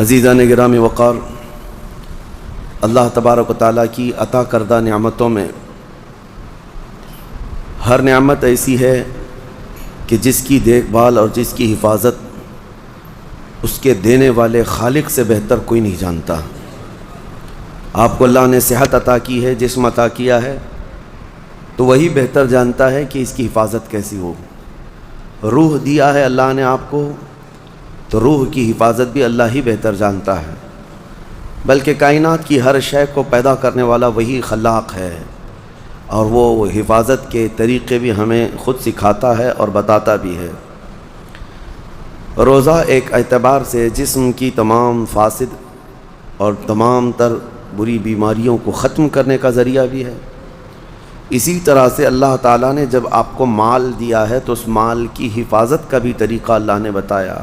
عزیزان گرامی وقار، اللہ تبارک و تعالیٰ کی عطا کردہ نعمتوں میں ہر نعمت ایسی ہے کہ جس کی دیکھ بھال اور جس کی حفاظت اس کے دینے والے خالق سے بہتر کوئی نہیں جانتا۔ آپ کو اللہ نے صحت عطا کی ہے، جسم عطا کیا ہے، تو وہی بہتر جانتا ہے کہ اس کی حفاظت کیسی ہو۔ روح دیا ہے اللہ نے آپ کو، تو روح کی حفاظت بھی اللہ ہی بہتر جانتا ہے، بلکہ کائنات کی ہر شے کو پیدا کرنے والا وہی خلاق ہے، اور وہ حفاظت کے طریقے بھی ہمیں خود سکھاتا ہے اور بتاتا بھی ہے۔ روزہ ایک اعتبار سے جسم کی تمام فاسد اور تمام تر بری بیماریوں کو ختم کرنے کا ذریعہ بھی ہے۔ اسی طرح سے اللہ تعالیٰ نے جب آپ کو مال دیا ہے تو اس مال کی حفاظت کا بھی طریقہ اللہ نے بتایا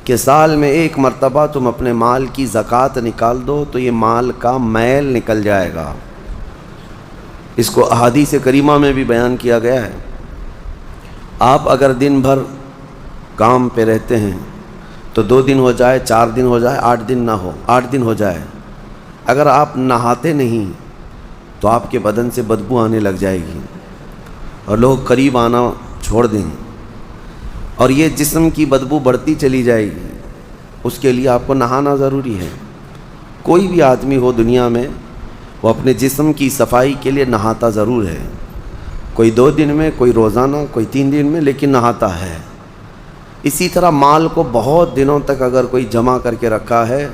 کہ سال میں ایک مرتبہ تم اپنے مال کی زکوٰۃ نکال دو تو یہ مال کا میل نکل جائے گا۔ اس کو احادیث کریمہ میں بھی بیان کیا گیا ہے۔ آپ اگر دن بھر کام پہ رہتے ہیں تو 2 دن ہو جائے، 4 دن ہو جائے، 8 دن نہ ہو، 8 دن ہو جائے، اگر آپ نہاتے نہیں تو آپ کے بدن سے بدبو آنے لگ جائے گی اور لوگ قریب آنا چھوڑ دیں، اور یہ جسم کی بدبو بڑھتی چلی جائے گی۔ اس کے لیے آپ کو نہانا ضروری ہے۔ کوئی بھی آدمی ہو دنیا میں، وہ اپنے جسم کی صفائی کے لیے نہاتا ضرور ہے، کوئی 2 دن میں، کوئی روزانہ، کوئی 3 دن میں، لیکن نہاتا ہے۔ اسی طرح مال کو بہت دنوں تک اگر کوئی جمع کر کے رکھا ہے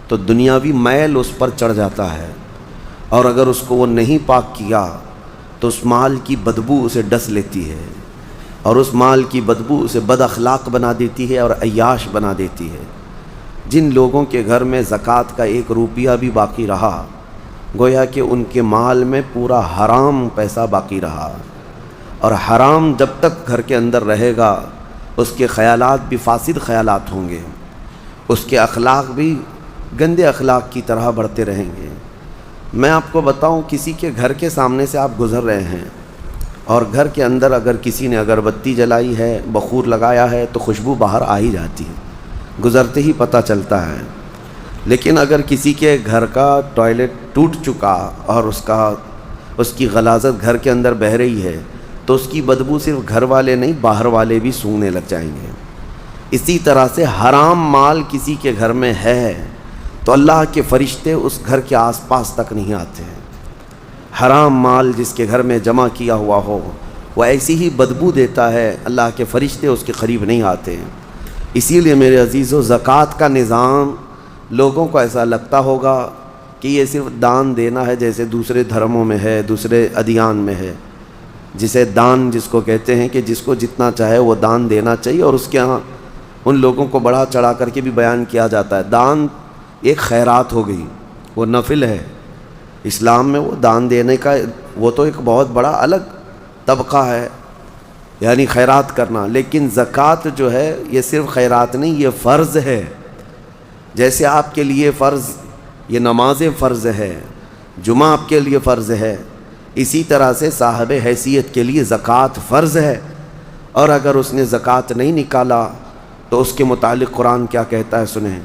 تو دنیاوی میل اس پر چڑھ جاتا ہے، اور اگر اس کو وہ نہیں پاک کیا تو اس مال کی بدبو اسے ڈس لیتی ہے، اور اس مال کی بدبو اسے بد اخلاق بنا دیتی ہے اور عیاش بنا دیتی ہے۔ جن لوگوں کے گھر میں زکوٰۃ کا 1 روپیہ بھی باقی رہا، گویا کہ ان کے مال میں پورا حرام پیسہ باقی رہا، اور حرام جب تک گھر کے اندر رہے گا اس کے خیالات بھی فاسد خیالات ہوں گے، اس کے اخلاق بھی گندے اخلاق کی طرح بڑھتے رہیں گے۔ میں آپ کو بتاؤں، کسی کے گھر کے سامنے سے آپ گزر رہے ہیں اور گھر کے اندر اگر کسی نے اگربتی جلائی ہے، بخور لگایا ہے، تو خوشبو باہر آ ہی جاتی ہے، گزرتے ہی پتہ چلتا ہے۔ لیکن اگر کسی کے گھر کا ٹوائلٹ ٹوٹ چکا اور اس کی غلاظت گھر کے اندر بہہ رہی ہے تو اس کی بدبو صرف گھر والے نہیں، باہر والے بھی سونگنے لگ جائیں گے۔ اسی طرح سے حرام مال کسی کے گھر میں ہے تو اللہ کے فرشتے اس گھر کے آس پاس تک نہیں آتے ہیں۔ حرام مال جس کے گھر میں جمع کیا ہوا ہو وہ ایسی ہی بدبو دیتا ہے، اللہ کے فرشتے اس کے قریب نہیں آتے ہیں۔ اسی لیے میرے عزیزو، زکوٰۃ کا نظام لوگوں کو ایسا لگتا ہوگا کہ یہ صرف دان دینا ہے، جیسے دوسرے دھرموں میں ہے، دوسرے ادیان میں ہے، جسے دان جس کو کہتے ہیں کہ جس کو جتنا چاہے وہ دان دینا چاہیے، اور اس کے ہاں ان لوگوں کو بڑھا چڑھا کر کے بھی بیان کیا جاتا ہے۔ دان ایک خیرات ہو گئی، وہ نفل ہے۔ اسلام میں وہ دان دینے کا وہ تو ایک بہت بڑا الگ طبقہ ہے، یعنی خیرات کرنا۔ لیکن زکوٰۃ جو ہے یہ صرف خیرات نہیں، یہ فرض ہے۔ جیسے آپ کے لیے فرض یہ نماز فرض ہے، جمعہ آپ کے لیے فرض ہے، اسی طرح سے صاحب حیثیت کے لیے زکوٰۃ فرض ہے۔ اور اگر اس نے زکوٰۃ نہیں نکالا تو اس کے متعلق قرآن کیا کہتا ہے سنیں۔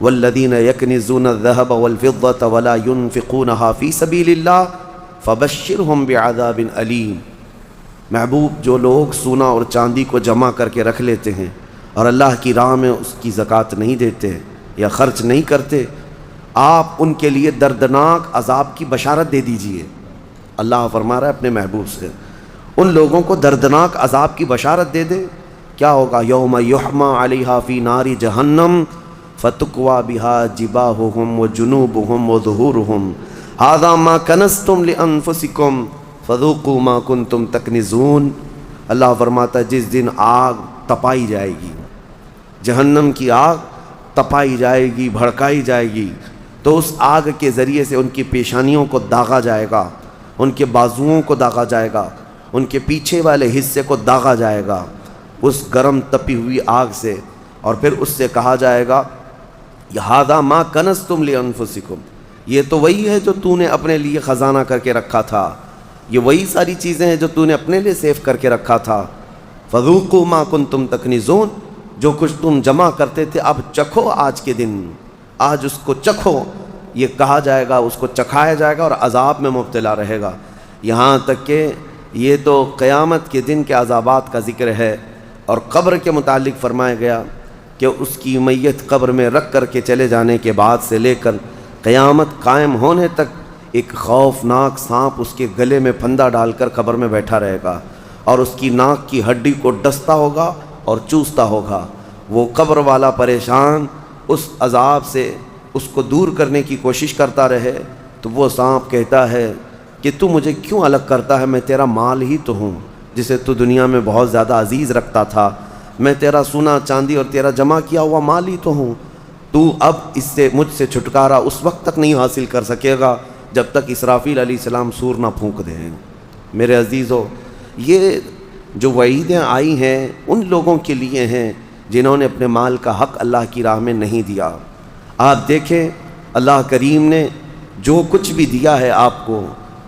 والذین یکنزون الذهب والفضة ولا ينفقونها في سبیل اللہ فبشرهم بعذاب علیم۔ محبوب، جو لوگ سونا اور چاندی کو جمع کر کے رکھ لیتے ہیں اور اللہ کی راہ میں اس کی زکوٰۃ نہیں دیتے یا خرچ نہیں کرتے، آپ ان کے لیے دردناک عذاب کی بشارت دے دیجئے۔ اللہ فرما رہا ہے اپنے محبوب سے، ان لوگوں کو دردناک عذاب کی بشارت دے دے۔ کیا ہوگا؟ یوم یحمى علیہا فی نار جہنم فتکوی بہا جباہہم وجنوبہم وظہورہم ھذا ما کنزتم لانفسکم فذوقوا ما کنتم تکنزون۔ اللہ فرماتا ہے جس دن آگ تپائی جائے گی، جہنم کی آگ تپائی جائے گی، بھڑکائی جائے گی، تو اس آگ کے ذریعے سے ان کی پیشانیوں کو داغا جائے گا، ان کے بازوؤں کو داغا جائے گا، ان کے پیچھے والے حصے کو داغا جائے گا اس گرم تپی ہوئی آگ سے، اور پھر اس سے کہا جائے گا ھذا ما کنزتم لانفسکم، یہ تو وہی ہے جو تو نے اپنے لیے خزانہ کر کے رکھا تھا، یہ وہی ساری چیزیں ہیں جو تو نے اپنے لیے سیف کر کے رکھا تھا۔ فذوقوا ما کنتم تکنزون، جو کچھ تم جمع کرتے تھے اب چکھو آج کے دن، آج اس کو چکھو، یہ کہا جائے گا، اس کو چکھایا جائے گا اور عذاب میں مبتلا رہے گا۔ یہاں تک کہ یہ تو قیامت کے دن کے عذابات کا ذکر ہے، اور قبر کے متعلق فرمایا گیا کہ اس کی میت قبر میں رکھ کر کے چلے جانے کے بعد سے لے کر قیامت قائم ہونے تک ایک خوفناک سانپ اس کے گلے میں پھندا ڈال کر قبر میں بیٹھا رہے گا، اور اس کی ناک کی ہڈی کو ڈستا ہوگا اور چوستا ہوگا۔ وہ قبر والا پریشان اس عذاب سے اس کو دور کرنے کی کوشش کرتا رہے، تو وہ سانپ کہتا ہے کہ تو مجھے کیوں الگ کرتا ہے، میں تیرا مال ہی تو ہوں جسے تو دنیا میں بہت زیادہ عزیز رکھتا تھا، میں تیرا سونا چاندی اور تیرا جمع کیا ہوا مال ہی تو ہوں، تو اب اس سے مجھ سے چھٹکارا اس وقت تک نہیں حاصل کر سکے گا جب تک اسرافیل علیہ السلام سور نہ پھونک دیں۔ میرے عزیزو، یہ جو وعیدیں آئی ہیں ان لوگوں کے لیے ہیں جنہوں نے اپنے مال کا حق اللہ کی راہ میں نہیں دیا۔ آپ دیکھیں اللہ کریم نے جو کچھ بھی دیا ہے آپ کو،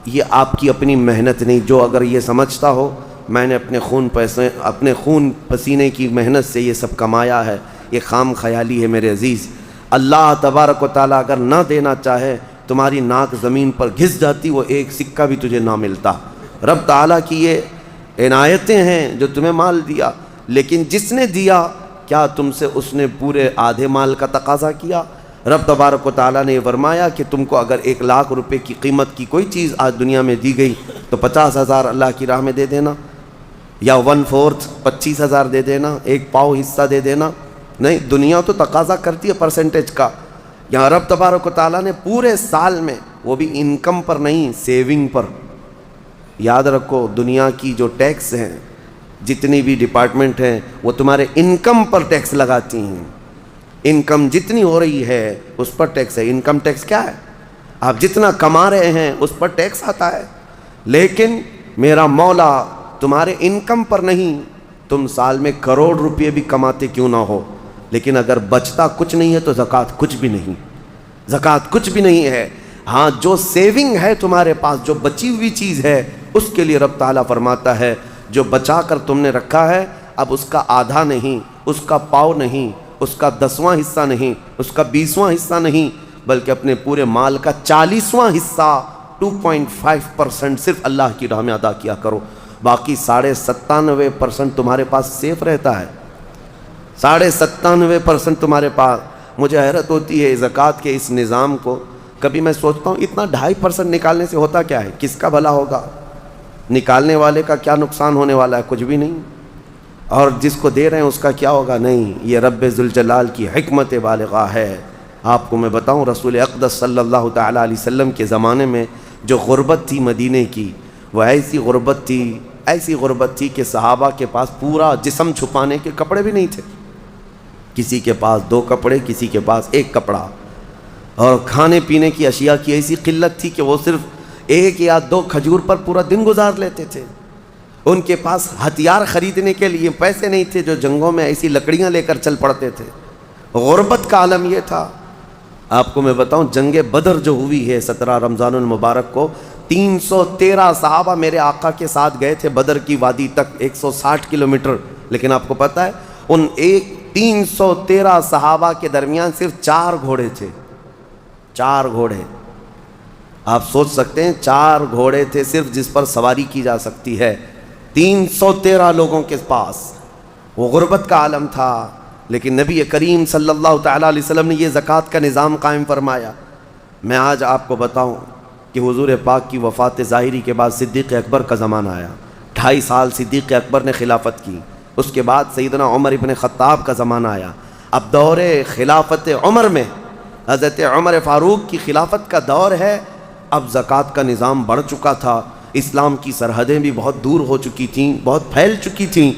یہ آپ کی اپنی محنت نہیں۔ جو اگر یہ سمجھتا ہو میں نے اپنے خون پسینے کی محنت سے یہ سب کمایا ہے، یہ خام خیالی ہے میرے عزیز۔ اللہ تبارک و تعالیٰ اگر نہ دینا چاہے تمہاری ناک زمین پر گھس جاتی، وہ ایک سکہ بھی تجھے نہ ملتا۔ رب تعالیٰ کی یہ عنایتیں ہیں جو تمہیں مال دیا، لیکن جس نے دیا کیا تم سے اس نے پورے آدھے مال کا تقاضا کیا؟ رب تبارک و تعالیٰ نے یہ فرمایا کہ تم کو اگر 1,00,000 روپے کی قیمت کی کوئی چیز آج دنیا میں دی گئی تو 50,000 اللہ کی راہ میں دے دینا، یا 1/4 25,000 دے دینا، 1 پاؤ حصہ دے دینا۔ نہیں، دنیا تو تقاضا کرتی ہے پرسنٹیج کا۔ یہاں رب تبارک و تعالیٰ نے پورے سال میں، وہ بھی انکم پر نہیں، سیونگ پر۔ یاد رکھو دنیا کی جو ٹیکس ہیں، جتنی بھی ڈپارٹمنٹ ہیں، وہ تمہارے انکم پر ٹیکس لگاتی ہیں۔ انکم جتنی ہو رہی ہے اس پر ٹیکس ہے۔ انکم ٹیکس کیا ہے؟ آپ جتنا کما رہے ہیں اس پر ٹیکس آتا ہے، لیکن میرا مولا تمہارے انکم پر نہیں۔ تم سال میں کروڑ روپے بھی کماتے کیوں نہ ہو، لیکن اگر بچتا کچھ نہیں ہے تو زکوٰۃ کچھ بھی نہیں، زکوٰۃ کچھ بھی نہیں ہے۔ ہاں، جو سیونگ ہے تمہارے پاس، جو بچی ہوئی چیز ہے، اس کے لیے رب تعالیٰ فرماتا ہے جو بچا کر تم نے رکھا ہے، اب اس کا آدھا نہیں، اس کا پاؤ نہیں، اس کا 10واں حصہ نہیں، اس کا 20واں حصہ نہیں، بلکہ اپنے پورے مال کا 40واں حصہ 2.5% صرف اللہ کی راہ میں ادا کیا کرو۔ باقی 97.5% تمہارے پاس سیف رہتا ہے، 97.5% تمہارے پاس۔ مجھے حیرت ہوتی ہے زکوٰۃ کے اس نظام کو، کبھی میں سوچتا ہوں اتنا 2.5% نکالنے سے ہوتا کیا ہے؟ کس کا بھلا ہوگا؟ نکالنے والے کا کیا نقصان ہونے والا ہے؟ کچھ بھی نہیں۔ اور جس کو دے رہے ہیں اس کا کیا ہوگا؟ نہیں۔ یہ رب ذوالجلال کی حکمت بالغہ ہے۔ آپ کو میں بتاؤں، رسول اقدس صلی اللہ تعالیٰ علیہ وسلم کے زمانے میں جو غربت تھی مدینے کی، وہ ایسی غربت تھی کہ صحابہ کے پاس پورا جسم چھپانے کے کپڑے بھی نہیں تھے۔ کسی کے پاس 2 کپڑے، کسی کے پاس 1 کپڑا، اور کھانے پینے کی اشیاء کی ایسی قلت تھی کہ وہ صرف 1 یا 2 کھجور پر پورا دن گزار لیتے تھے۔ ان کے پاس ہتھیار خریدنے کے لیے پیسے نہیں تھے، جو جنگوں میں ایسی لکڑیاں لے کر چل پڑتے تھے۔ غربت کا عالم یہ تھا۔ آپ کو میں بتاؤں، جنگ بدر جو ہوئی ہے 17 رمضان المبارک کو، 313 صحابہ میرے آقا کے ساتھ گئے تھے بدر کی وادی تک، 160 کلومیٹر۔ لیکن آپ کو پتہ ہے ان 313 صحابہ کے درمیان صرف 4 گھوڑے تھے، 4 گھوڑے۔ آپ سوچ سکتے ہیں 4 گھوڑے تھے صرف جس پر سواری کی جا سکتی ہے 313 لوگوں کے پاس۔ وہ غربت کا عالم تھا، لیکن نبی کریم صلی اللہ تعالیٰ علیہ وسلم نے یہ زکوٰۃ کا نظام قائم فرمایا۔ میں آج آپ کو بتاؤں کہ حضور پاک کی وفات ظاہری کے بعد صدیق اکبر کا زمانہ آیا، 2.5 سال صدیق اکبر نے خلافت کی۔ اس کے بعد سیدنا عمر ابن خطاب کا زمانہ آیا۔ اب دور خلافت عمر میں حضرت عمر فاروق کی خلافت کا دور ہے۔ اب زکوٰۃ کا نظام بڑھ چکا تھا، اسلام کی سرحدیں بھی بہت دور ہو چکی تھیں، بہت پھیل چکی تھیں۔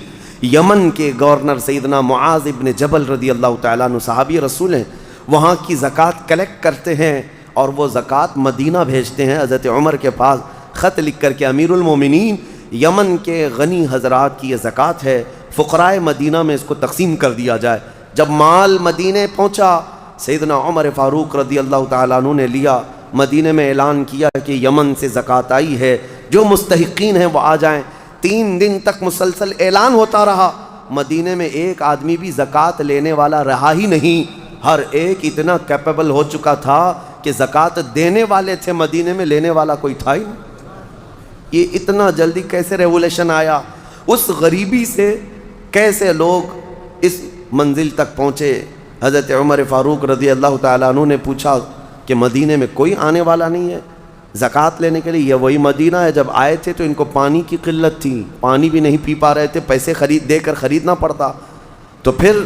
یمن کے گورنر سیدنا معاذ ابن جبل رضی اللہ تعالیٰ عنہ صحابی رسول ہیں، وہاں کی زکوٰۃ کلیکٹ کرتے ہیں اور وہ زکوٰۃ مدینہ بھیجتے ہیں حضرت عمر کے پاس، خط لکھ کر کے، امیر المومنین، یمن کے غنی حضرات کی یہ زکوٰۃ ہے، فقراء مدینہ میں اس کو تقسیم کر دیا جائے۔ جب مال مدینے پہنچا، سیدنا عمر فاروق رضی اللہ تعالیٰ عنہ نے لیا، مدینے میں اعلان کیا کہ یمن سے زکوٰۃ آئی ہے، جو مستحقین ہیں وہ آ جائیں۔ 3 دن تک مسلسل اعلان ہوتا رہا، مدینے میں ایک آدمی بھی زکوٰۃ لینے والا رہا ہی نہیں، ہر ایک اتنا کیپیبل ہو چکا تھا کہ زکوٰۃ دینے والے تھے، مدینے میں لینے والا کوئی تھا ہی نہیں۔ یہ اتنا جلدی کیسے ریولیوشن آیا؟ اس غریبی سے کیسے لوگ اس منزل تک پہنچے؟ حضرت عمر فاروق رضی اللہ تعالیٰ عنہ نے پوچھا کہ مدینے میں کوئی آنے والا نہیں ہے زکوٰۃ لینے کے لیے؟ یہ وہی مدینہ ہے جب آئے تھے تو ان کو پانی کی قلت تھی، پانی بھی نہیں پی پا رہے تھے، پیسے دے کر خریدنا پڑتا۔ تو پھر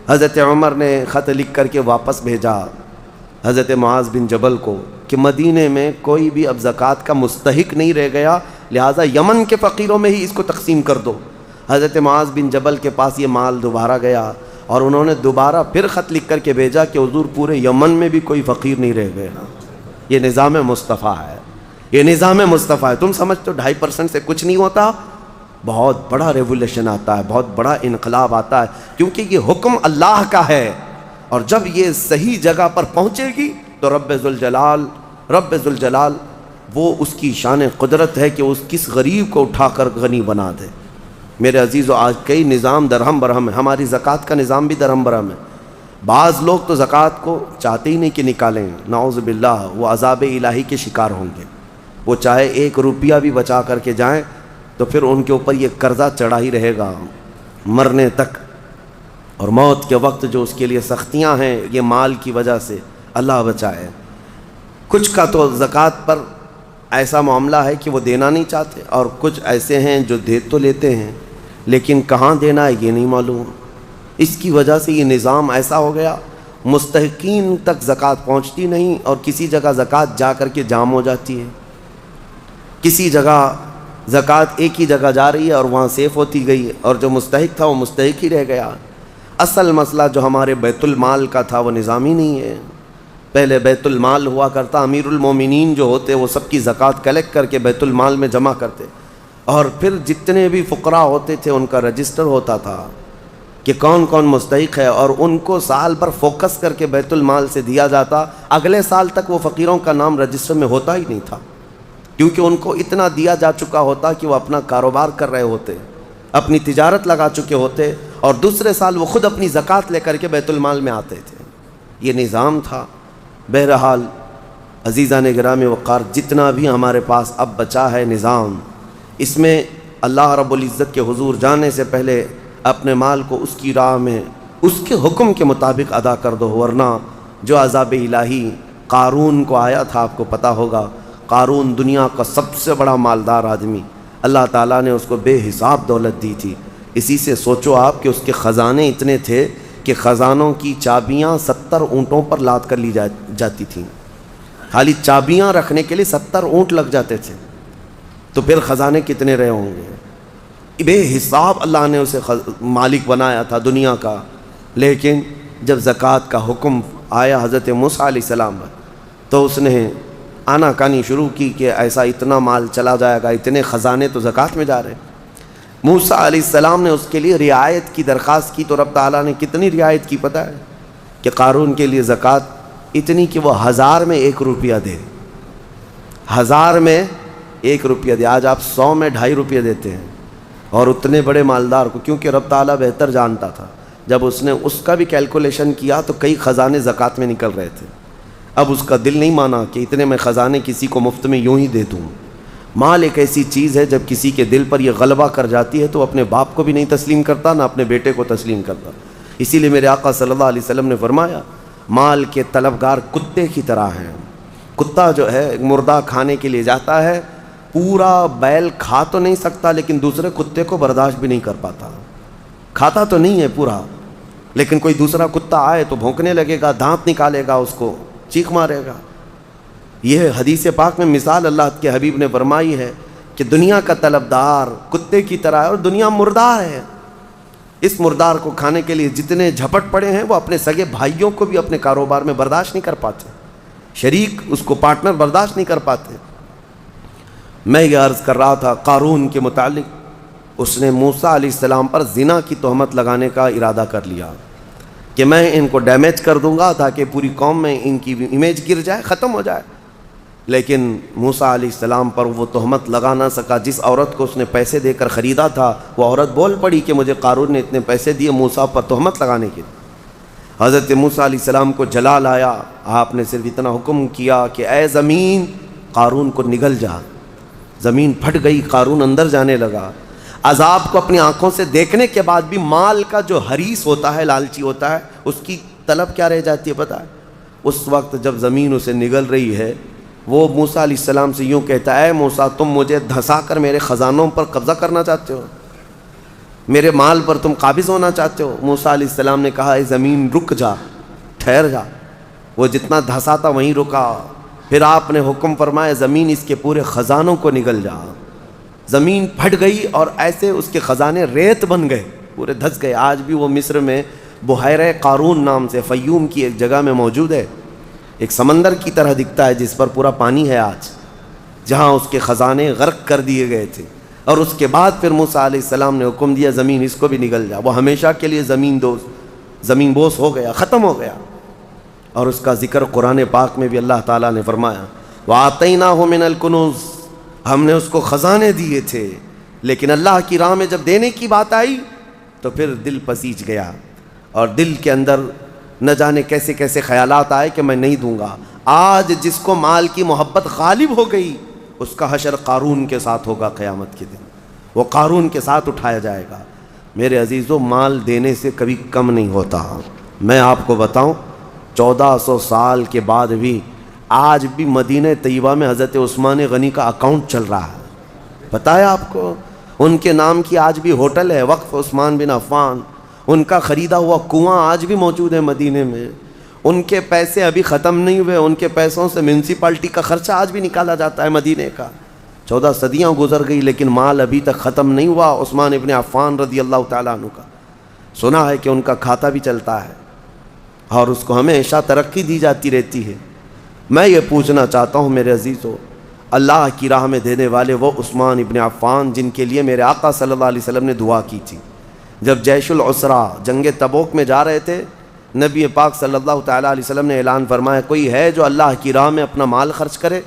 حضرت عمر نے خط لکھ کر کے واپس بھیجا حضرت معاذ بن جبل کو کہ مدینے میں کوئی بھی اب زکوٰۃ کا مستحق نہیں رہ گیا، لہٰذا یمن کے فقیروں میں ہی اس کو تقسیم کر دو۔ حضرت معاذ بن جبل کے پاس یہ مال دوبارہ گیا اور انہوں نے دوبارہ پھر خط لکھ کر کے بھیجا کہ حضور پورے یمن میں بھی کوئی فقیر نہیں رہ گیا۔ یہ نظام مصطفیٰ ہے، یہ نظام مصطفیٰ ہے۔ تم سمجھتے ہو 2.5% سے کچھ نہیں ہوتا؟ بہت بڑا ریولیوشن آتا ہے، بہت بڑا انقلاب آتا ہے، کیونکہ یہ حکم اللہ کا ہے، اور جب یہ صحیح جگہ پر پہنچے گی تو رب ذوالجلال وہ اس کی شان قدرت ہے کہ اس کس غریب کو اٹھا کر غنی بنا دے۔ میرے عزیزو، آج کئی نظام درہم برہم ہے، ہماری زکوٰۃ کا نظام بھی درہم برہم ہے۔ بعض لوگ تو زکوٰۃ کو چاہتے ہی نہیں کہ نکالیں، نعوذ باللہ، وہ عذاب الہی کے شکار ہوں گے۔ وہ چاہے 1 روپیہ بھی بچا کر کے جائیں تو پھر ان کے اوپر یہ قرضہ چڑھا ہی رہے گا مرنے تک، اور موت کے وقت جو اس کے لیے سختیاں ہیں یہ مال کی وجہ سے، اللہ بچائے۔ کچھ کا تو زکوٰۃ پر ایسا معاملہ ہے کہ وہ دینا نہیں چاہتے، اور کچھ ایسے ہیں جو دے تو لیتے ہیں لیکن کہاں دینا ہے یہ نہیں معلوم۔ اس کی وجہ سے یہ نظام ایسا ہو گیا، مستحقین تک زکوٰۃ پہنچتی نہیں، اور کسی جگہ زکوٰۃ جا کر کے جام ہو جاتی ہے، کسی جگہ زکوٰۃ ایک ہی جگہ جا رہی ہے اور وہاں سیف ہوتی گئی، اور جو مستحق تھا وہ مستحق ہی رہ گیا۔ اصل مسئلہ جو ہمارے بیت المال کا تھا وہ نظام ہی نہیں ہے۔ پہلے بیت المال ہوا کرتا، امیر المومنین جو ہوتے وہ سب کی زکوٰۃ کلیکٹ کر کے بیت المال میں جمع کرتے، اور پھر جتنے بھی فقراء ہوتے تھے ان کا رجسٹر ہوتا تھا کہ کون کون مستحق ہے، اور ان کو سال بھر فوکس کر کے بیت المال سے دیا جاتا۔ اگلے سال تک وہ فقیروں کا نام رجسٹر میں ہوتا ہی نہیں تھا، کیونکہ ان کو اتنا دیا جا چکا ہوتا کہ وہ اپنا کاروبار کر رہے ہوتے، اپنی تجارت لگا چکے ہوتے، اور دوسرے سال وہ خود اپنی زکوٰۃ لے کر کے بیت المال میں آتے تھے۔ یہ نظام تھا۔ بہرحال عزیزان گرامی وقار، جتنا بھی ہمارے پاس اب بچا ہے نظام، اس میں اللہ رب العزت کے حضور جانے سے پہلے اپنے مال کو اس کی راہ میں اس کے حکم کے مطابق ادا کر دو، ورنہ جو عذاب الہی قارون کو آیا تھا، آپ کو پتہ ہوگا، قارون دنیا کا سب سے بڑا مالدار آدمی، اللہ تعالیٰ نے اس کو بے حساب دولت دی تھی۔ اسی سے سوچو آپ کہ اس کے خزانے اتنے تھے کہ خزانوں کی چابیاں 70 اونٹوں پر لاد کر لی جاتی تھیں، خالی چابیاں رکھنے کے لیے 70 اونٹ لگ جاتے تھے، تو پھر خزانے کتنے رہے ہوں گے؟ بے حساب اللہ نے اسے مالک بنایا تھا دنیا کا۔ لیکن جب زکوٰۃ کا حکم آیا حضرت موسیٰ علیہ السلام پر، تو اس نے آنا کانی شروع کی کہ ایسا اتنا مال چلا جائے گا، اتنے خزانے تو زکوٰۃ میں جا رہے ہیں۔ موسیٰ علیہ السلام نے اس کے لیے رعایت کی درخواست کی، تو رب تعالیٰ نے کتنی رعایت کی پتہ ہے؟ کہ قارون کے لیے زکوٰۃ اتنی کہ وہ 1000 میں 1 روپیہ دے، 1000 میں 1 روپیہ دے۔ آج آپ 100 میں 2.5 روپیہ دیتے ہیں، اور اتنے بڑے مالدار کو، کیونکہ رب تعالیٰ بہتر جانتا تھا، جب اس نے اس کا بھی کیلکولیشن کیا تو کئی خزانے زکوٰۃ میں نکل رہے تھے۔ اب اس کا دل نہیں مانا کہ اتنے میں خزانے کسی کو مفت میں یوں ہی دے دوں۔ مال ایک ایسی چیز ہے جب کسی کے دل پر یہ غلبہ کر جاتی ہے تو اپنے باپ کو بھی نہیں تسلیم کرتا، نہ اپنے بیٹے کو تسلیم کرتا۔ اسی لیے میرے آقا صلی اللہ علیہ وسلم نے فرمایا، مال کے طلبگار کتے کی طرح ہیں۔ کتا جو ہے مردہ کھانے کے لیے جاتا ہے، پورا بیل کھا تو نہیں سکتا لیکن دوسرے کتے کو برداشت بھی نہیں کر پاتا، کھاتا تو نہیں ہے پورا، لیکن کوئی دوسرا کتا آئے تو بھونکنے لگے گا، دانت نکالے گا، اس کو چیخ مارے گا۔ یہ حدیث پاک میں مثال اللہ کے حبیب نے فرمائی ہے کہ دنیا کا طلبدار کتے کی طرح ہے، اور دنیا مردار ہے۔ اس مردار کو کھانے کے لیے جتنے جھپٹ پڑے ہیں وہ اپنے سگے بھائیوں کو بھی اپنے کاروبار میں برداشت نہیں کر پاتے، شریک اس کو پارٹنر برداشت نہیں کر پاتے۔ میں یہ عرض کر رہا تھا قارون کے متعلق، اس نے موسیٰ علیہ السلام پر زنا کی تہمت لگانے کا ارادہ کر لیا کہ میں ان کو ڈیمیج کر دوں گا تاکہ پوری قوم میں ان کی امیج گر جائے، ختم ہو جائے۔ لیکن موسیٰ علیہ السلام پر وہ تہمت لگا نہ سکا. جس عورت کو اس نے پیسے دے کر خریدا تھا وہ عورت بول پڑی کہ مجھے قارون نے اتنے پیسے دیے موسیٰ پر تہمت لگانے کے لیے. حضرت موسیٰ علیہ السلام کو جلال آیا. آپ نے صرف اتنا حکم کیا کہ اے زمین قارون کو نگل جا. زمین پھٹ گئی, قارون اندر جانے لگا. عذاب کو اپنی آنکھوں سے دیکھنے کے بعد بھی مال کا جو حریص ہوتا ہے, لالچی ہوتا ہے, اس کی طلب کیا رہ جاتی ہے پتہ ہے؟ اس وقت جب زمین اسے نگل رہی ہے وہ موسیٰ علیہ السلام سے یوں کہتا ہے, اے موسیٰ تم مجھے دھسا کر میرے خزانوں پر قبضہ کرنا چاہتے ہو, میرے مال پر تم قابض ہونا چاہتے ہو؟ موسیٰ علیہ السلام نے کہا اے زمین رک جا, ٹھہر جا. وہ جتنا دھسا تھا وہیں رکا. پھر آپ نے حکم فرمایا زمین اس کے پورے خزانوں کو نگل جا. زمین پھٹ گئی اور ایسے اس کے خزانے ریت بن گئے, پورے دھس گئے. آج بھی وہ مصر میں بحیرہ قارون نام سے فیوم کی ایک جگہ میں موجود ہے. ایک سمندر کی طرح دکھتا ہے جس پر پورا پانی ہے آج, جہاں اس کے خزانے غرق کر دیے گئے تھے. اور اس کے بعد پھر موسیٰ علیہ السلام نے حکم دیا زمین اس کو بھی نگل جا. وہ ہمیشہ کے لیے زمین بوس ہو گیا, ختم ہو گیا. اور اس کا ذکر قرآن پاک میں بھی اللہ تعالیٰ نے فرمایا وَآتَيْنَاهُ مِنَ الْكُنُوزِ, ہم نے اس کو خزانے دیے تھے. لیکن اللہ کی راہ میں جب دینے کی بات آئی تو پھر دل پسیج گیا, اور دل کے اندر نہ جانے کیسے کیسے خیالات آئے کہ میں نہیں دوں گا. آج جس کو مال کی محبت غالب ہو گئی اس کا حشر قارون کے ساتھ ہوگا قیامت کے دن. وہ قارون کے ساتھ اٹھایا جائے گا. میرے عزیزو, مال دینے سے کبھی کم نہیں ہوتا. میں آپ کو بتاؤں 1400 سال کے بعد بھی آج بھی مدینہ طیبہ میں حضرت عثمان غنی کا اکاؤنٹ چل رہا ہے. پتہ ہے آپ کو, ان کے نام کی آج بھی ہوٹل ہے وقف عثمان بن عفان. ان کا خریدا ہوا کنواں آج بھی موجود ہے مدینے میں. ان کے پیسے ابھی ختم نہیں ہوئے, ان کے پیسوں سے میونسپلٹی کا خرچہ آج بھی نکالا جاتا ہے مدینے کا. 14 صدیاں گزر گئی لیکن مال ابھی تک ختم نہیں ہوا عثمان ابن عفان رضی اللہ تعالیٰ عنہ کا. سنا ہے کہ ان کا کھاتا بھی چلتا ہے اور اس کو ہمیشہ ترقی دی جاتی رہتی ہے. میں یہ پوچھنا چاہتا ہوں میرے عزیزو, اللہ کی راہ میں دینے والے وہ عثمان ابن عفان جن کے لیے میرے آقا صلی اللہ علیہ وسلم نے دعا کی تھی. جب جیش العسرہ جنگ تبوک میں جا رہے تھے, نبی پاک صلی اللہ تعالیٰ علیہ وسلم نے اعلان فرمایا کوئی ہے جو اللہ کی راہ میں اپنا مال خرچ کرے؟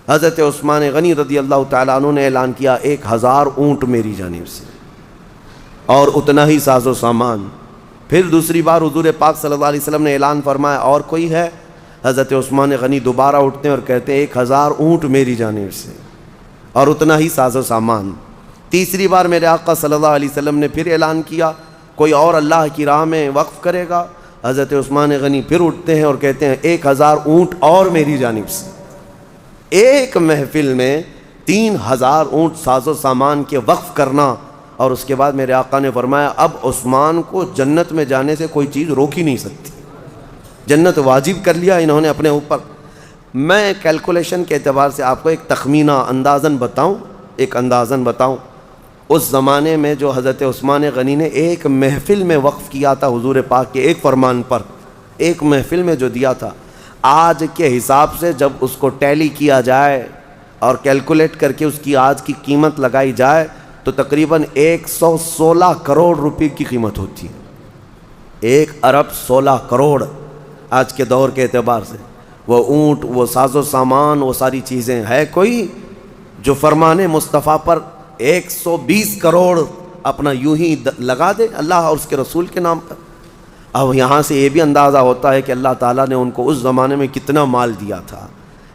حضرت عثمان غنی رضی اللہ تعالیٰ عنہ نے اعلان کیا 1000 اونٹ میری جانب سے اور اتنا ہی ساز و سامان. پھر دوسری بار حضور پاک صلی اللہ علیہ وسلم نے اعلان فرمایا اور کوئی ہے؟ حضرت عثمان غنی دوبارہ اٹھتے ہیں اور کہتے ہیں 1000 اونٹ میری جانب سے اور اتنا ہی ساز و سامان. تیسری بار میرے آقا صلی اللہ علیہ وسلم نے پھر اعلان کیا کوئی اور اللہ کی راہ میں وقف کرے گا؟ حضرت عثمان غنی پھر اٹھتے ہیں اور کہتے ہیں 1000 اونٹ اور میری جانب سے. ایک محفل میں 3000 اونٹ ساز و سامان کے وقف کرنا. اور اس کے بعد میرے آقا نے فرمایا اب عثمان کو جنت میں جانے سے کوئی چیز روک ہی نہیں سکتی. جنت واجب کر لیا انہوں نے اپنے اوپر. میں کیلکولیشن کے اعتبار سے آپ کو ایک تخمینہ اندازاً بتاؤں. اس زمانے میں جو حضرت عثمان غنی نے ایک محفل میں وقف کیا تھا حضور پاک کے ایک فرمان پر, ایک محفل میں جو دیا تھا, آج کے حساب سے جب اس کو ٹیلی کیا جائے اور کیلکولیٹ کر کے اس کی آج کی قیمت لگائی جائے تو تقریباً 116 کروڑ روپے کی قیمت ہوتی ہے. 1 ارب 16 کروڑ آج کے دور کے اعتبار سے. وہ اونٹ, وہ ساز و سامان, وہ ساری چیزیں, ہے کوئی جو فرمان مصطفیٰ پر 120 کروڑ اپنا یوں ہی لگا دے اللہ اور اس کے رسول کے نام پر؟ اب یہاں سے یہ بھی اندازہ ہوتا ہے کہ اللہ تعالیٰ نے ان کو اس زمانے میں کتنا مال دیا تھا.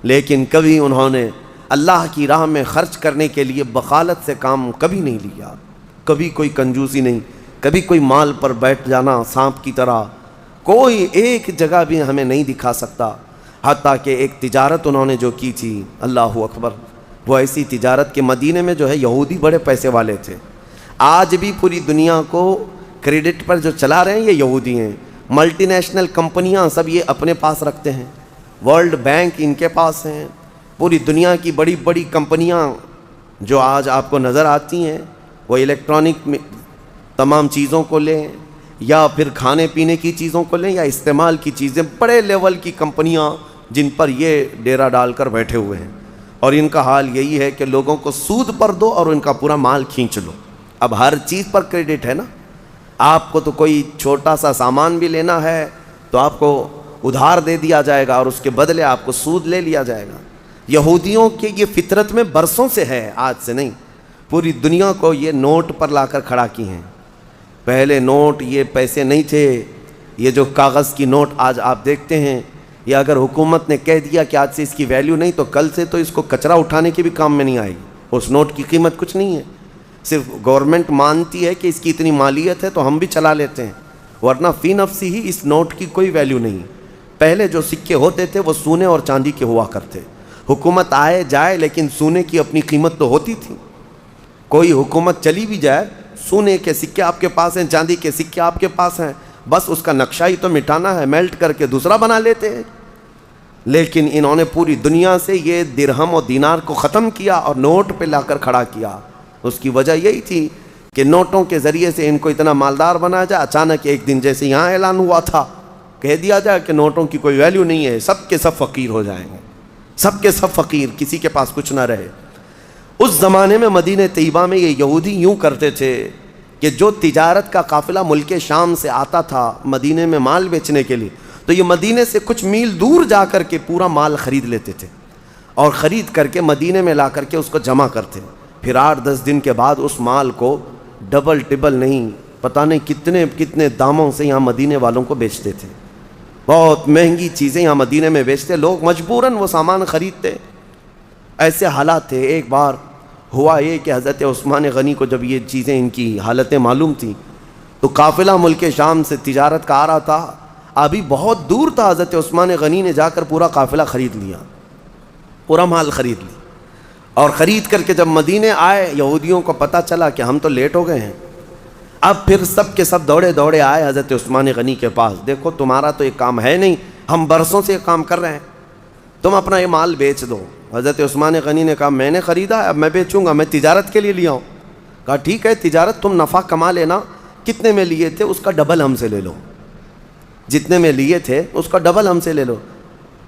لیکن کبھی انہوں نے اللہ کی راہ میں خرچ کرنے کے لیے بخالت سے کام کبھی نہیں لیا, کبھی کوئی کنجوسی نہیں, کبھی کوئی مال پر بیٹھ جانا سانپ کی طرح کوئی ایک جگہ بھی ہمیں نہیں دکھا سکتا. حتیٰ کہ ایک تجارت انہوں نے جو کی تھی, اللہ اکبر, وہ ایسی تجارت کے مدینے میں جو ہے یہودی بڑے پیسے والے تھے. آج بھی پوری دنیا کو کریڈٹ پر جو چلا رہے ہیں یہ یہودی ہیں. ملٹی نیشنل کمپنیاں سب یہ اپنے پاس رکھتے ہیں, ورلڈ بینک ان کے پاس ہیں. پوری دنیا کی بڑی بڑی کمپنیاں جو آج آپ کو نظر آتی ہیں, وہ الیکٹرانک تمام چیزوں کو لیں یا پھر کھانے پینے کی چیزوں کو لیں یا استعمال کی چیزیں, بڑے لیول کی کمپنیاں جن پر یہ ڈیرا ڈال کر بیٹھے ہوئے ہیں. اور ان کا حال یہی ہے کہ لوگوں کو سود پر دو اور ان کا پورا مال کھینچ لو. اب ہر چیز پر کریڈٹ ہے نا. آپ کو تو کوئی چھوٹا سا سامان بھی لینا ہے تو آپ کو ادھار دے دیا جائے گا اور اس کے بدلے آپ کو سود لے لیا جائے گا. یہودیوں کے یہ فطرت میں برسوں سے ہے، آج سے نہیں، پوری دنیا کو یہ نوٹ پر لا کر کھڑا کی ہیں۔ پہلے نوٹ یہ پیسے نہیں تھے، یہ جو کاغذ کی نوٹ آج آپ دیکھتے ہیں، یہ اگر حکومت نے کہہ دیا کہ آج سے اس کی ویلیو نہیں تو کل سے تو اس کو کچرا اٹھانے کی بھی کام میں نہیں آئے گی، اس نوٹ کی قیمت کچھ نہیں ہے، صرف گورنمنٹ مانتی ہے کہ اس کی اتنی مالیت ہے تو ہم بھی چلا لیتے ہیں، ورنہ فی نفسی ہی اس نوٹ کی کوئی ویلیو نہیں۔ پہلے جو سکے ہوتے تھے وہ سونے اور چاندی کے ہوا کرتے، حکومت آئے جائے لیکن سونے کی اپنی قیمت تو ہوتی تھی، کوئی حکومت چلی بھی جائے سونے کے سکے آپ کے پاس ہیں، چاندی کے سکے آپ کے پاس ہیں، بس اس کا نقشہ ہی تو مٹانا ہے، میلٹ کر کے دوسرا بنا لیتے ہیں۔ لیکن انہوں نے پوری دنیا سے یہ درہم اور دینار کو ختم کیا اور نوٹ پہ لا کر کھڑا کیا۔ اس کی وجہ یہی تھی کہ نوٹوں کے ذریعے سے ان کو اتنا مالدار بنا جائے۔ اچانک ایک دن جیسے یہاں اعلان ہوا تھا، کہہ دیا جائے کہ نوٹوں کی کوئی ویلیو نہیں ہے، سب کے سب فقیر ہو جائیں گے، سب کے سب فقیر، کسی کے پاس کچھ نہ رہے۔ اس زمانے میں مدینہ طیبہ میں یہ یہودی یوں کرتے تھے کہ جو تجارت کا قافلہ ملک شام سے آتا تھا مدینے میں مال بیچنے کے لیے، تو یہ مدینے سے کچھ میل دور جا کر کے پورا مال خرید لیتے تھے اور خرید کر کے مدینے میں لا کر کے اس کو جمع کرتے، پھر 8-10 دن کے بعد اس مال کو ڈبل ٹبل نہیں، پتہ نہیں کتنے کتنے داموں سے یہاں مدینے والوں کو بیچتے تھے، بہت مہنگی چیزیں یہاں مدینے میں بیچتے، لوگ مجبوراً وہ سامان خریدتے۔ ایسے حالات تھے۔ ایک بار ہوا یہ کہ حضرت عثمان غنی کو جب یہ چیزیں ان کی حالتیں معلوم تھیں تو قافلہ ملک شام سے تجارت کا آ رہا تھا، ابھی بہت دور تھا، حضرت عثمان غنی نے جا کر پورا قافلہ خرید لیا، پورا مال خرید لیا، اور خرید کر کے جب مدینے آئے یہودیوں کو پتہ چلا کہ ہم تو لیٹ ہو گئے ہیں، اب پھر سب کے سب دوڑے دوڑے آئے حضرت عثمان غنی کے پاس، دیکھو تمہارا تو یہ کام ہے نہیں، ہم برسوں سے یہ کام کر رہے ہیں، تم اپنا یہ مال بیچ دو۔ حضرت عثمان غنی نے کہا میں نے خریدا ہے، اب میں بیچوں گا، میں تجارت کے لیے لیا ہوں۔ کہا ٹھیک ہے تجارت، تم نفع کما لینا، کتنے میں لیے تھے اس کا ڈبل ہم سے لے لو، جتنے میں لیے تھے اس کا ڈبل ہم سے لے لو،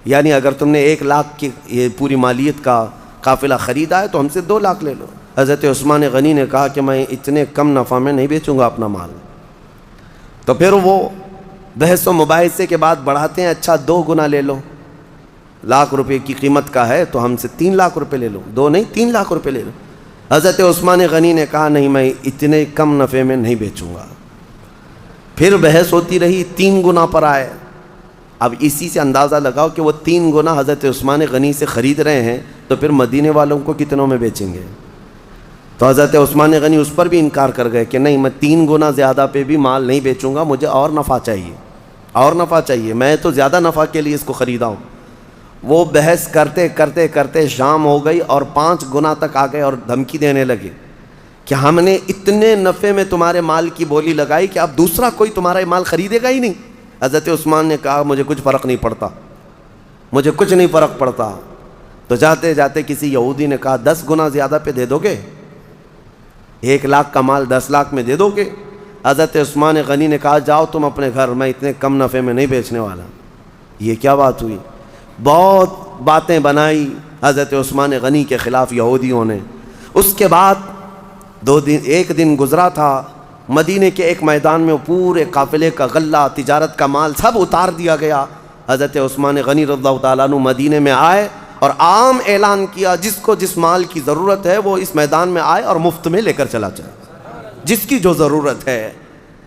یعنی اگر تم نے 1 لاکھ کی یہ پوری مالیت کا قافلہ خریدا ہے تو ہم سے 2 لاکھ لے لو۔ حضرت عثمان غنی نے کہا کہ میں اتنے کم نفع میں نہیں بیچوں گا اپنا مال۔ تو پھر وہ بحث و مباحثے کے بعد بڑھاتے ہیں، اچھا 2 گنا لے لو، 1 لاکھ روپے کی قیمت کا ہے تو ہم سے 3 لاکھ روپے لے لو، 2 نہیں 3 لاکھ روپے لے لو۔ حضرت عثمان غنی نے کہا نہیں میں اتنے کم نفع میں نہیں بیچوں گا۔ پھر بحث ہوتی رہی، 3 گنا پر آئے۔ اب اسی سے اندازہ لگاؤ کہ وہ 3 گنا حضرت عثمان غنی سے خرید رہے ہیں تو پھر مدینے والوں کو کتنوں میں بیچیں گے؟ تو حضرت عثمان غنی اس پر بھی انکار کر گئے کہ نہیں میں 3 گنا زیادہ پہ بھی مال نہیں بیچوں گا، مجھے اور نفع چاہیے، اور نفع چاہیے، میں تو زیادہ نفع کے لیے اس کو خریدا ہوں۔ وہ بحث کرتے کرتے کرتے شام ہو گئی اور 5 گنا تک آ گئے اور دھمکی دینے لگے کہ ہم نے اتنے نفع میں تمہارے مال کی بولی لگائی کہ اب دوسرا کوئی تمہارا مال خریدے گا ہی نہیں۔ حضرت عثمان نے کہا مجھے کچھ فرق نہیں پڑتا، مجھے کچھ نہیں فرق پڑتا۔ تو جاتے جاتے کسی یہودی نے کہا 10 گنا زیادہ پہ دے دو گے؟ 1 لاکھ کا مال 10 لاکھ میں دے دو گے؟ حضرت عثمان غنی نے کہا جاؤ تم اپنے گھر، میں اتنے کم نفع میں نہیں بیچنے والا۔ یہ کیا بات ہوئی؟ بہت باتیں بنائی حضرت عثمان غنی کے خلاف یہودیوں نے۔ اس کے بعد 1 دن گزرا تھا، مدینے کے ایک میدان میں پورے قافلے کا غلہ، تجارت کا مال سب اتار دیا گیا۔ حضرت عثمان غنی رضی اللہ تعالیٰ عنہ مدینے میں آئے اور عام اعلان کیا جس کو جس مال کی ضرورت ہے وہ اس میدان میں آئے اور مفت میں لے کر چلا جائے، جس کی جو ضرورت ہے۔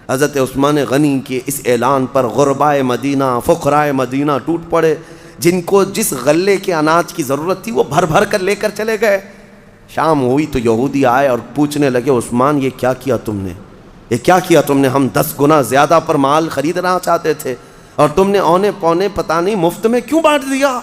حضرت عثمان غنی کے اس اعلان پر غربائے مدینہ، فقرائے مدینہ ٹوٹ پڑے، جن کو جس غلے کے اناج کی ضرورت تھی وہ بھر بھر کر لے کر چلے گئے۔ شام ہوئی تو یہودی آئے اور پوچھنے لگے عثمان یہ کیا کیا تم نے، یہ کیا کیا تم نے؟ ہم 10 گنا زیادہ پر مال خریدنا چاہتے تھے اور تم نے اونے پونے پتہ نہیں مفت میں کیوں بانٹ دیا؟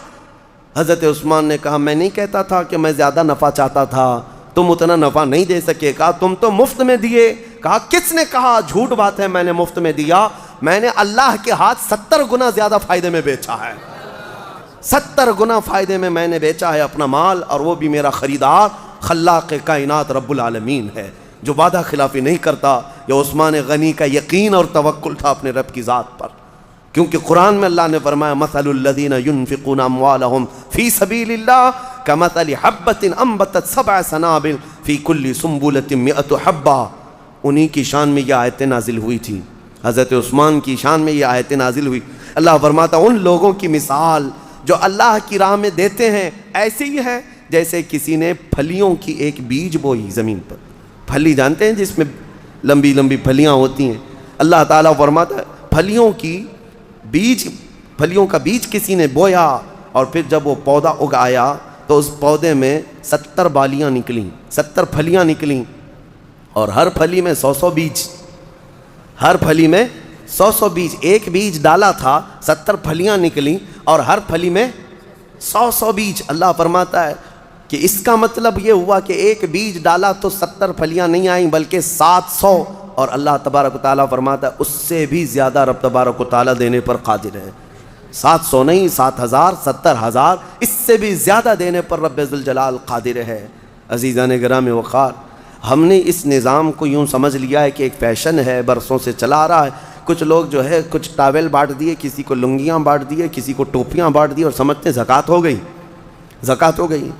حضرت عثمان نے کہا میں نہیں کہتا تھا کہ میں زیادہ نفع چاہتا تھا، تم اتنا نفع نہیں دے سکے، کہا تم تو مفت میں دیے۔ کہا کس نے کہا؟ جھوٹ بات ہے، میں نے مفت میں دیا، میں نے اللہ کے ہاتھ 70 گنا زیادہ فائدے میں بیچا ہے، 70 گنا فائدے میں نے بیچا ہے اپنا مال، اور وہ بھی میرا خریدار خلاق کائنات رب العالمین ہے جو وعدہ خلافی نہیں کرتا۔ یہ عثمان غنی کا یقین اور توکل تھا اپنے رب کی ذات پر، کیونکہ قرآن میں اللہ نے فرمایا مثل الذین ينفقون اموالهم فی سبیل اللہ کمثل حبۃ انبتت 7 سنابل فی کل سنبلۃ 100 حبہ۔ انہی کی شان میں یہ آیتیں نازل ہوئی تھی، حضرت عثمان کی شان میں یہ آیتیں نازل ہوئی۔ اللہ فرماتا ان لوگوں کی مثال جو اللہ کی راہ میں دیتے ہیں ایسے ہی ہے جیسے کسی نے پھلیوں کی ایک بیج بوئی زمین پر. پھلی جانتے ہیں جس میں لمبی لمبی پھلیاں ہوتی ہیں. اللہ تعالیٰ فرماتا ہے پھلیوں کا بیج کسی نے بویا اور پھر جب وہ پودا اگایا تو اس پودے میں 70 بالیاں نکلیں، 70 پھلیاں نکلیں، اور ہر پھلی میں 100 بیج. ہر پھلی میں 100 بیج. ایک بیج ڈالا تھا، 70 پھلیاں نکلیں اور ہر پھلی میں 100 بیج. اللہ فرماتا ہے کہ اس کا مطلب یہ ہوا کہ ایک بیج ڈالا تو 70 پھلیاں نہیں آئیں بلکہ 700. اور اللہ تبارک و تعالیٰ فرماتا ہے اس سے بھی زیادہ رب تبارک و تعالیٰ دینے پر قادر ہے. 700 نہیں، 7000، 70,000، اس سے بھی زیادہ دینے پر رب ذوالجلال قادر ہے. عزیزان گرامی وقار، ہم نے اس نظام کو یوں سمجھ لیا ہے کہ ایک فیشن ہے، برسوں سے چلا آ رہا ہے. کچھ لوگ جو ہے کچھ ٹاول بانٹ دیے، کسی کو لنگیاں بانٹ دیے، کسی کو ٹوپیاں بانٹ دی اور سمجھتے ہیں زکوٰۃ ہو گئی، زکوٰۃ ہو گئی.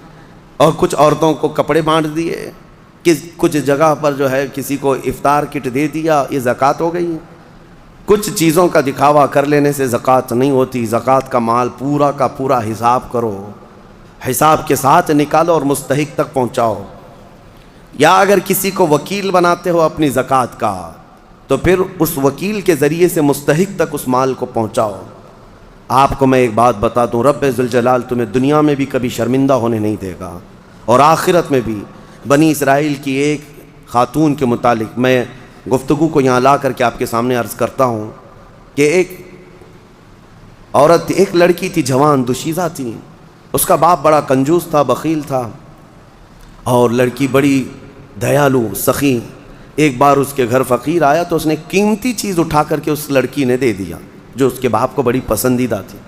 اور کچھ عورتوں کو کپڑے بانٹ دیے، کچھ جگہ پر جو ہے کسی کو افطار کٹ دے دیا، یہ زکوٰۃ ہو گئی. کچھ چیزوں کا دکھاوا کر لینے سے زکوٰۃ نہیں ہوتی. زکوٰۃ کا مال پورا کا پورا حساب کرو، حساب کے ساتھ نکالو اور مستحق تک پہنچاؤ. یا اگر کسی کو وکیل بناتے ہو اپنی زکوٰۃ کا تو پھر اس وکیل کے ذریعے سے مستحق تک اس مال کو پہنچاؤ. آپ کو میں ایک بات بتا دوں، رب ذوالجلال تمہیں دنیا میں بھی کبھی شرمندہ ہونے نہیں دے گا اور آخرت میں بھی. بنی اسرائیل کی ایک خاتون کے متعلق میں گفتگو کو یہاں لا کر کے آپ کے سامنے عرض کرتا ہوں کہ ایک عورت، ایک لڑکی تھی، جوان دوشیزہ تھی. اس کا باپ بڑا کنجوس تھا، بخیل تھا، اور لڑکی بڑی دیالو سخی. ایک بار اس کے گھر فقیر آیا تو اس نے قیمتی چیز اٹھا کر کے اس لڑکی نے دے دیا جو اس کے باپ کو بڑی پسندیدہ تھی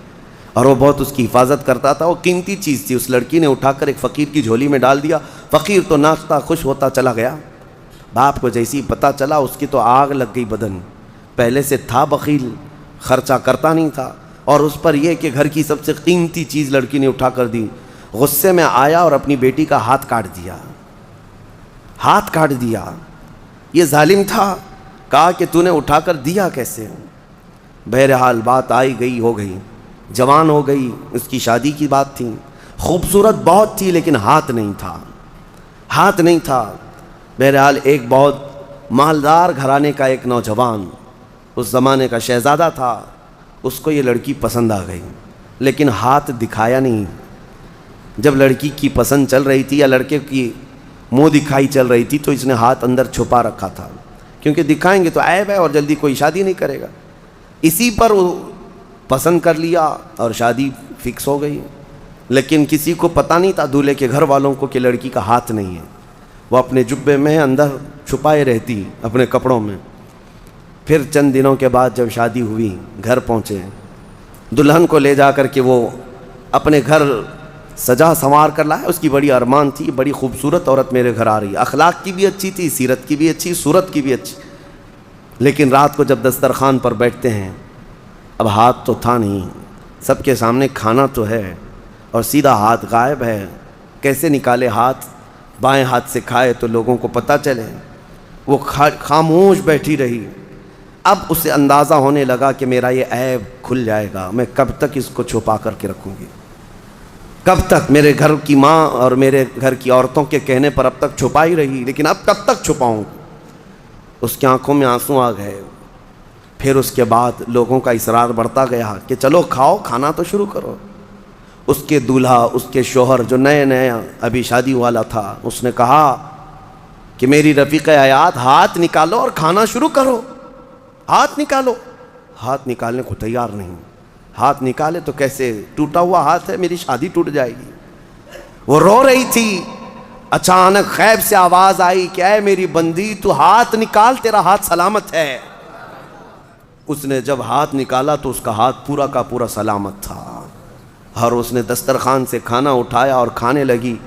اور وہ بہت اس کی حفاظت کرتا تھا. وہ قیمتی چیز تھی، اس لڑکی نے اٹھا کر ایک فقیر کی جھولی میں ڈال دیا. فقیر تو ناچتا خوش ہوتا چلا گیا. باپ کو جیسی پتہ چلا اس کی تو آگ لگ گئی بدن. پہلے سے تھا بخیل، خرچہ کرتا نہیں تھا، اور اس پر یہ کہ گھر کی سب سے قیمتی چیز لڑکی نے اٹھا کر دی. غصے میں آیا اور اپنی بیٹی کا ہاتھ کاٹ دیا. ہاتھ کاٹ دیا. یہ ظالم تھا. کہا کہ تو نے اٹھا کر دیا کیسے؟ بہرحال بات آئی گئی ہو گئی، جوان ہو گئی. اس کی شادی کی بات تھی، خوبصورت بہت تھی لیکن ہاتھ نہیں تھا، ہاتھ نہیں تھا. بہرحال ایک بہت مالدار گھرانے کا ایک نوجوان، اس زمانے کا شہزادہ تھا، اس کو یہ لڑکی پسند آ گئی لیکن ہاتھ دکھایا نہیں. جب لڑکی کی پسند چل رہی تھی یا لڑکے کی منہ دکھائی چل رہی تھی تو اس نے ہاتھ اندر چھپا رکھا تھا، کیونکہ دکھائیں گے تو عیب ہے اور جلدی کوئی شادی نہیں کرے گا. اسی پر وہ پسند کر لیا اور شادی فکس ہو گئی. لیکن کسی کو پتہ نہیں تھا دولہے کے گھر والوں کو کہ لڑکی کا ہاتھ نہیں ہے. وہ اپنے جبے میں اندر چھپائے رہتی اپنے کپڑوں میں. پھر چند دنوں کے بعد جب شادی ہوئی، گھر پہنچے، دلہن کو لے جا کر کے وہ اپنے گھر سجا سنوار کر لایا. اس کی بڑی ارمان تھی، بڑی خوبصورت عورت میرے گھر آ رہی ہے. اخلاق کی بھی اچھی تھی، سیرت کی بھی اچھی، صورت کی بھی اچھی. لیکن رات کو جب دسترخوان پر بیٹھتے ہیں، اب ہاتھ تو تھا نہیں، سب کے سامنے کھانا تو ہے اور سیدھا ہاتھ غائب ہے. کیسے نکالے ہاتھ؟ بائیں ہاتھ سے کھائے تو لوگوں کو پتہ چلے. وہ خاموش بیٹھی رہی. اب اسے اندازہ ہونے لگا کہ میرا یہ عیب کھل جائے گا، میں کب تک اس کو چھپا کر کے رکھوں گی؟ کب تک؟ میرے گھر کی ماں اور میرے گھر کی عورتوں کے کہنے پر اب تک چھپائی رہی، لیکن اب کب تک چھپاؤں؟ اس کی آنکھوں میں آنسو آ گئے. پھر اس کے بعد لوگوں کا اصرار بڑھتا گیا کہ چلو کھاؤ، کھانا تو شروع کرو. اس کے دولہا، اس کے شوہر جو نئے نئے ابھی شادی والا تھا، اس نے کہا کہ میری رفیق حیات، ہاتھ نکالو اور کھانا شروع کرو. ہاتھ نکالو. ہاتھ نکالنے کو تیار نہیں. ہاتھ نکالے تو کیسے؟ ٹوٹا ہوا ہاتھ ہے، میری شادی ٹوٹ جائے گی. وہ رو رہی تھی. اچانک غیب سے آواز آئی کہ اے میری بندی، تو ہاتھ نکال، تیرا ہاتھ سلامت ہے. اس نے جب ہاتھ نکالا تو اس کا ہاتھ پورا کا پورا سلامت تھا، اور اس نے دسترخوان سے کھانا اٹھایا اور کھانے لگی.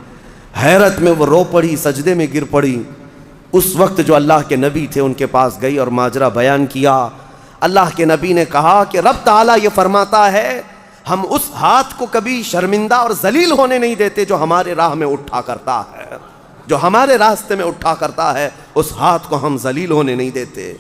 حیرت میں وہ رو پڑی، سجدے میں گر پڑی. اس وقت جو اللہ کے نبی تھے ان کے پاس گئی اور ماجرا بیان کیا. اللہ کے نبی نے کہا کہ رب تعالیٰ یہ فرماتا ہے ہم اس ہاتھ کو کبھی شرمندہ اور ذلیل ہونے نہیں دیتے جو ہمارے راہ میں اٹھا کرتا ہے، جو ہمارے راستے میں اٹھا کرتا ہے، اس ہاتھ کو ہم ذلیل ہونے نہیں دیتے.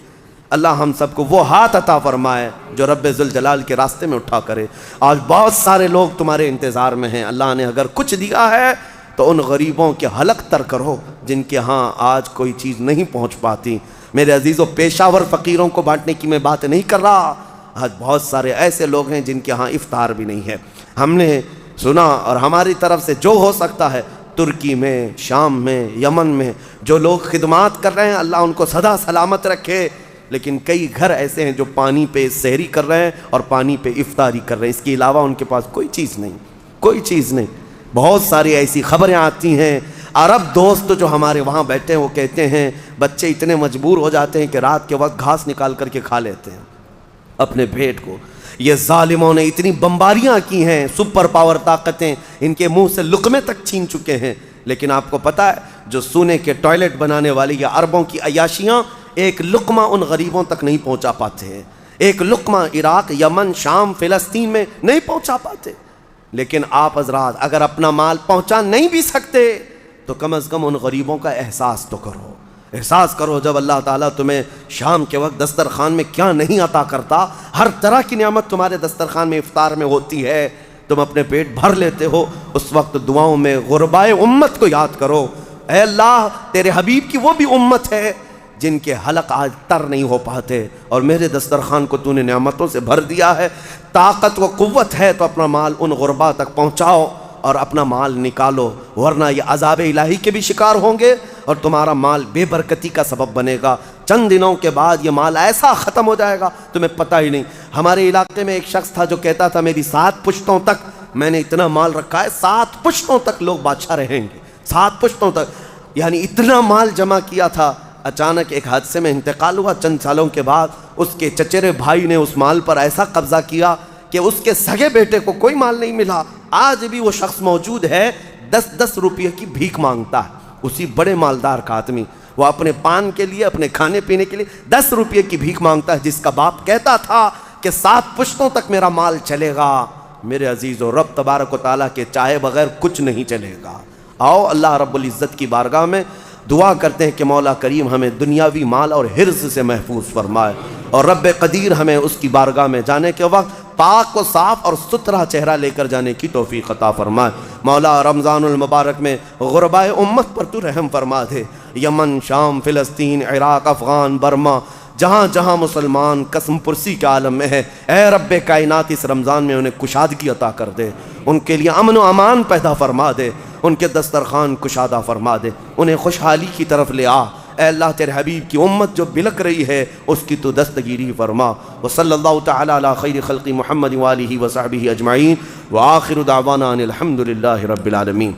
اللہ ہم سب کو وہ ہاتھ عطا فرمائے جو رب ذوالجلال کے راستے میں اٹھا کرے۔ آج بہت سارے لوگ تمہارے انتظار میں ہیں، اللہ نے اگر کچھ دیا ہے تو ان غریبوں کے حلق تر کرو جن کے ہاں آج کوئی چیز نہیں پہنچ پاتی۔ میرے عزیزوں، پیشہ ور فقیروں کو بانٹنے کی میں بات نہیں کر رہا، آج بہت سارے ایسے لوگ ہیں جن کے ہاں افطار بھی نہیں ہے۔ ہم نے سنا اور ہماری طرف سے جو ہو سکتا ہے، ترکی میں، شام میں، یمن میں جو لوگ خدمات کر رہے ہیں، اللہ ان کو سدا سلامت رکھے، لیکن کئی گھر ایسے ہیں جو پانی پہ سحری کر رہے ہیں اور پانی پہ افطاری کر رہے ہیں، اس کے علاوہ ان کے پاس کوئی چیز نہیں، کوئی چیز نہیں۔ بہت ساری ایسی خبریں آتی ہیں، عرب دوست جو ہمارے وہاں بیٹھے ہیں وہ کہتے ہیں بچے اتنے مجبور ہو جاتے ہیں کہ رات کے وقت گھاس نکال کر کے کھا لیتے ہیں اپنے پیٹ کو۔ یہ ظالموں نے اتنی بمباریاں کی ہیں، سپر پاور طاقتیں ان کے منہ سے لقمے تک چھین چکے ہیں، لیکن آپ کو پتہ ہے جو سونے کے ٹوائلٹ بنانے والی یا عربوں کی عیاشیاں ایک لقمہ ان غریبوں تک نہیں پہنچا پاتے ہیں، ایک لقمہ عراق، یمن، شام، فلسطین میں نہیں پہنچا پاتے۔ لیکن آپ حضرات اگر اپنا مال پہنچا نہیں بھی سکتے تو کم از کم ان غریبوں کا احساس تو کرو، احساس کرو جب اللہ تعالیٰ تمہیں شام کے وقت دسترخوان میں کیا نہیں عطا کرتا، ہر طرح کی نعمت تمہارے دسترخوان میں افطار میں ہوتی ہے، تم اپنے پیٹ بھر لیتے ہو، اس وقت دعاؤں میں غربائے امت کو یاد کرو۔ اے اللہ، تیرے حبیب کی وہ بھی امت ہے جن کے حلق آج تر نہیں ہو پاتے، اور میرے دسترخوان کو تو نے نعمتوں سے بھر دیا ہے، طاقت و قوت ہے تو اپنا مال ان غربا تک پہنچاؤ اور اپنا مال نکالو، ورنہ یہ عذاب الہی کے بھی شکار ہوں گے اور تمہارا مال بے برکتی کا سبب بنے گا۔ چند دنوں کے بعد یہ مال ایسا ختم ہو جائے گا تمہیں پتہ ہی نہیں۔ ہمارے علاقے میں ایک شخص تھا جو کہتا تھا میری 7 پشتوں تک میں نے اتنا مال رکھا ہے، 7 پشتوں تک لوگ بادشاہ رہیں گے، 7 پشتوں تک، یعنی اتنا مال جمع کیا تھا۔ اچانک ایک حادثے میں انتقال ہوا، چند سالوں کے بعد اس کے چچیرے بھائی نے اس مال پر ایسا قبضہ کیا کہ اس کے سگے بیٹے کو کوئی مال نہیں ملا۔ آج بھی وہ شخص موجود ہے، 10-10 روپے کی بھیک مانگتا ہے، اسی بڑے مالدار کا آدمی، وہ اپنے پان کے لیے، اپنے کھانے پینے کے لیے 10 روپے کی بھیک مانگتا ہے، جس کا باپ کہتا تھا کہ 7 پشتوں تک میرا مال چلے گا۔ میرے عزیزو، رب تبارک و تعالیٰ کے چاہے بغیر کچھ نہیں چلے گا۔ آؤ اللہ رب العزت کی بارگاہ میں دعا کرتے ہیں کہ مولا کریم ہمیں دنیاوی مال اور حرص سے محفوظ فرمائے، اور رب قدیر ہمیں اس کی بارگاہ میں جانے کے وقت پاک و صاف اور ستھرا چہرہ لے کر جانے کی توفیق عطا فرمائے۔ مولا رمضان المبارک میں غربائے امت پر تو رحم فرما دے، یمن، شام، فلسطین، عراق، افغان، برما، جہاں جہاں مسلمان قسم پرسی کے عالم میں ہے، اے رب کائنات اس رمضان میں انہیں کشادگی عطا کر دے، ان کے لیے امن و امان پیدا فرما دے، ان کے دسترخوان کشادہ فرما دے، انہیں خوشحالی کی طرف لے آ۔ اے اللہ، تیرے حبیب کی امت جو بلک رہی ہے اس کی تو دستگیری فرما۔ وصلی اللہ تعالی علی خیر خلق محمد وآلہ وصحبہ اجمعین، وآخر دعوانا ان الحمد للہ رب العالمین۔